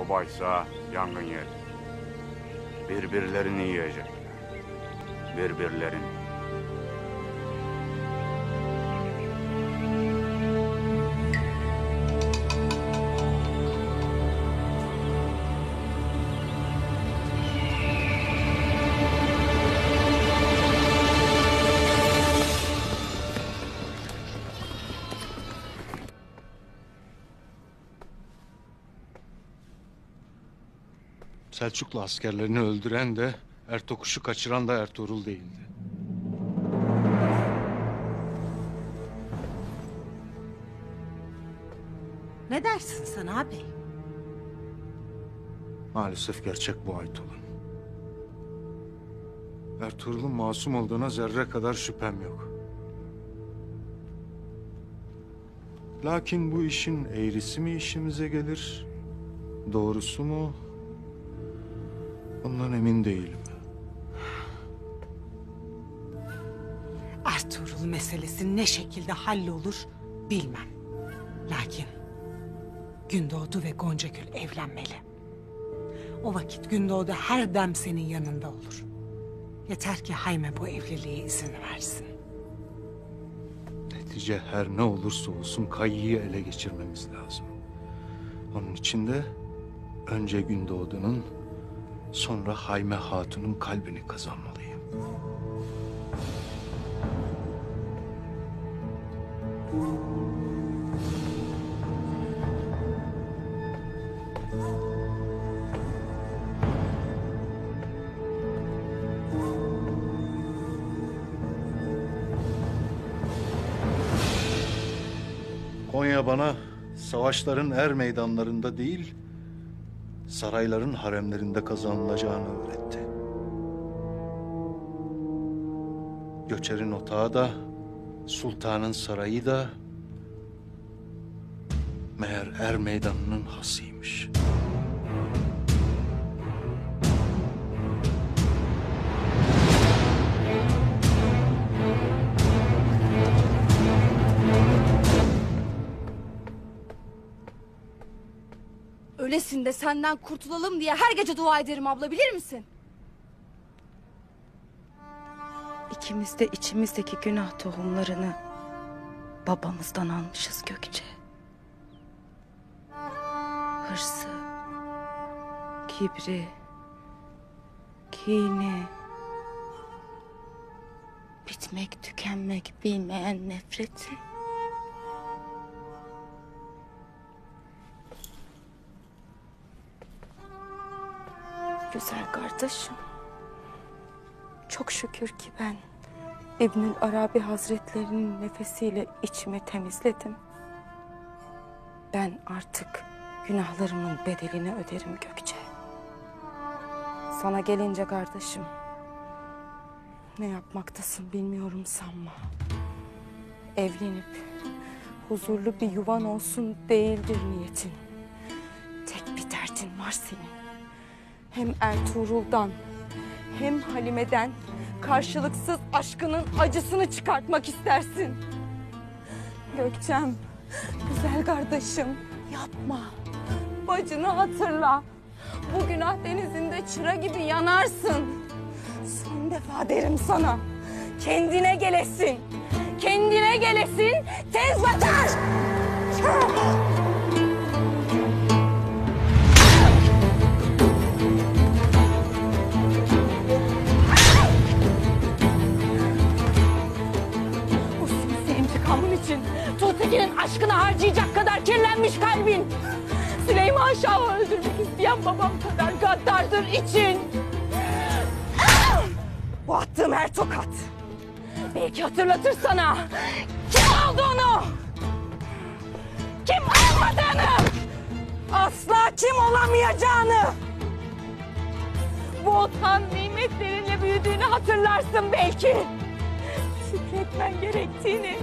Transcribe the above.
Obaysa yangın yer. Birbirlerini yiyecek. Birbirlerini. Selçuklu askerlerini öldüren de Ertokuş'u kaçıran da Ertuğrul değildi. Ne dersin sen abi? Maalesef gerçek bu Aytol'un. Ertuğrul'un masum olduğuna zerre kadar şüphem yok. Lakin bu işin eğrisi mi işimize gelir, doğrusu mu? Ondan emin değilim. Ertuğrul meselesi ne şekilde hallolur bilmem. Lakin Gündoğdu ve Goncagül evlenmeli. O vakit Gündoğdu her dem senin yanında olur. Yeter ki Hayme bu evliliğe izin versin. Netice her ne olursa olsun Kayı'yı ele geçirmemiz lazım. Onun için de önce Gündoğdu'nun, sonra Hayme Hatun'un kalbini kazanmalıyım. Konya bana savaşların er meydanlarında değil, sarayların haremlerinde kazanılacağını öğretti. Göçer'in otağı da, sultanın sarayı da meğer er meydanının hasıymış. Öylesin de senden kurtulalım diye her gece dua ederim abla, bilir misin? İkimiz de içimizdeki günah tohumlarını babamızdan almışız Gökçe. Hırsı, kibri, kini, bitmek tükenmek bilmeyen nefreti. Güzel kardeşim, çok şükür ki ben İbnül Arabi Hazretlerinin nefesiyle içimi temizledim. Ben artık günahlarımın bedelini öderim Gökçe. Sana gelince kardeşim, ne yapmaktasın bilmiyorum sanma. Evlenip huzurlu bir yuvan olsun değildir niyetin. Tek bir derdin var senin. Hem Ertuğrul'dan hem Halime'den karşılıksız aşkının acısını çıkartmak istersin. Gökçem, güzel kardeşim, yapma. Bacını hatırla. Bu günah denizinde çıra gibi yanarsın. Son defa derim sana. Kendine gelesin. Kendine gelesin. Tez batar. Tuğtekin'in aşkını harcayacak kadar kirlenmiş kalbin. Süleyman Şah'ı öldürmek isteyen babam kadar gaddardır için. Bu attığım her tokat belki hatırlatır sana kim olduğunu, kim olmadığını, asla kim olamayacağını. Bu otan nimetlerinle büyüdüğünü hatırlarsın belki. Şükretmen gerektiğini,